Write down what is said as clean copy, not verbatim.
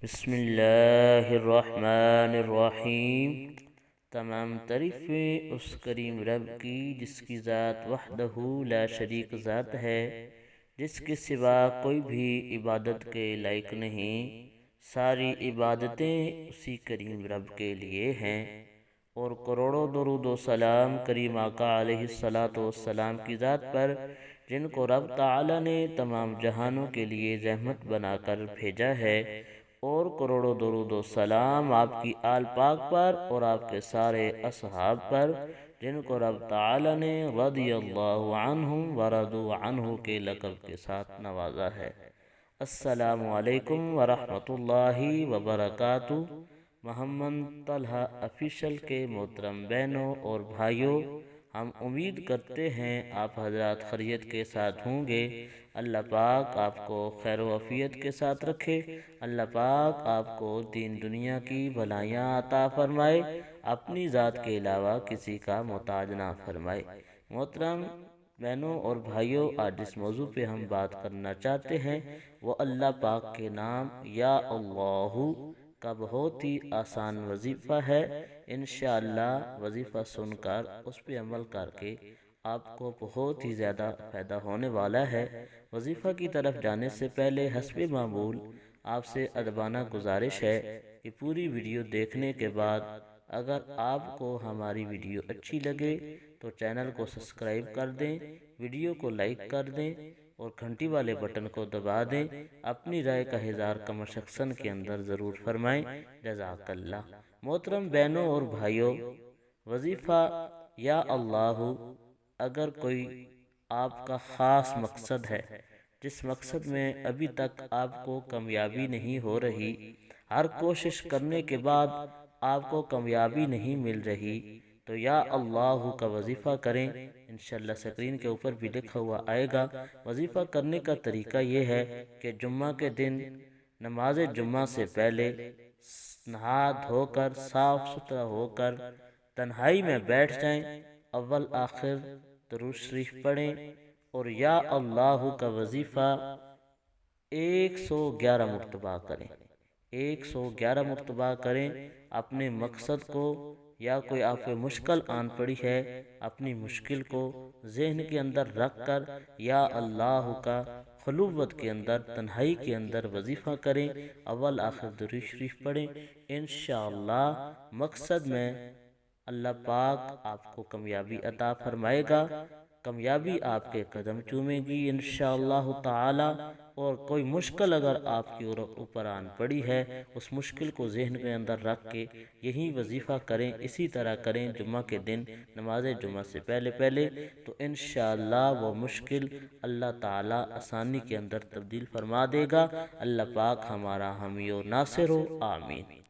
بسم اللہ الرحمن الرحیم۔ تمام تعریفیں اس کریم رب کی جس کی ذات وحدہ لا شریک ذات ہے، جس کے سوا کوئی بھی عبادت کے لائق نہیں۔ ساری عبادتیں اسی کریم رب کے لیے ہیں، اور کروڑوں درود و سلام کریم آقا علیہ الصلوۃ والسلام کی ذات پر، جن کو رب تعالی نے تمام جہانوں کے لیے رحمت بنا کر بھیجا ہے، اور کروڑوں درود و سلام آپ کی آل پاک پر اور آپ کے سارے اصحاب پر، جن کو رب تعالی نے رضی اللہ عنہم ورضوا عنہ کے لقب کے ساتھ نوازا ہے۔ السلام علیکم ورحمۃ اللہ وبرکاتہ۔ محمد طلحہ آفیشل کے محترم بہنوں اور بھائیوں، ہم امید کرتے ہیں آپ حضرات خیریت کے ساتھ ہوں گے۔ اللہ پاک آپ کو خیر و عافیت کے ساتھ رکھے۔ اللہ پاک آپ کو دین دنیا کی بھلائیاں عطا فرمائے، اپنی ذات کے علاوہ کسی کا محتاج نہ فرمائے۔ محترم بہنوں اور بھائیوں، آج جس موضوع پہ ہم بات کرنا چاہتے ہیں وہ اللہ پاک کے نام یا اللہ کا بہت ہی آسان وظیفہ ہے۔ انشاءاللہ وظیفہ سن کر اس پہ عمل کر کے آپ کو بہت ہی زیادہ فائدہ ہونے والا ہے۔ وظیفہ کی طرف جانے سے پہلے حسب معمول آپ سے ادبانہ گزارش ہے کہ پوری ویڈیو دیکھنے کے بعد اگر آپ کو ہماری ویڈیو اچھی لگے تو چینل کو سبسکرائب کر دیں، ویڈیو کو لائک کر دیں اور گھنٹی والے بٹن کو دبا دیں۔ اپنی رائے کا اظہار کمنٹ سیکشن کے اندر ضرور فرمائیں۔ جزاک اللہ۔ محترم بہنوں اور بھائیوں، وظیفہ یا اللہ اگر کوئی آپ کا خاص مقصد ہے، جس مقصد میں ابھی تک آپ کو کامیابی نہیں ہو رہی، ہر کوشش کرنے کے بعد آپ کو کامیابی نہیں مل رہی، تو یا اللہ کا وظیفہ کریں۔ انشاءاللہ سکرین کے اوپر بھی لکھا ہوا آئے گا۔ وظیفہ کرنے کا طریقہ یہ ہے کہ جمعہ کے دن نماز جمعہ سے پہلے نہا دھو کر صاف ستھرا ہو کر تنہائی میں بیٹھ جائیں، اول آخر درود شریف پڑھیں اور یا اللہ کا وظیفہ 111 مرتبہ کریں۔ 111 مرتبہ کریں۔ اپنے مقصد کو یا کوئی آپ کو مشکل آن پڑی ہے، اپنی مشکل کو ذہن کے اندر رکھ کر یا اللہ کا خلوت کے اندر، تنہائی کے اندر وظیفہ کریں، اول آخر درود شریف پڑھیں۔ انشاءاللہ مقصد میں اللہ پاک آپ کو کامیابی عطا فرمائے گا، کامیابی آپ کے قدم چومے گی انشاءاللہ تعالی۔ اور کوئی مشکل اگر آپ کی اوپر آن پڑی ہے، اس مشکل کو ذہن کے اندر رکھ کے یہی وظیفہ کریں، اسی طرح کریں جمعہ کے دن نماز جمعہ سے پہلے تو انشاءاللہ وہ مشکل اللہ تعالی آسانی کے اندر تبدیل فرما دے گا۔ اللہ پاک ہمارا حامی و ناصر ہو، آمین۔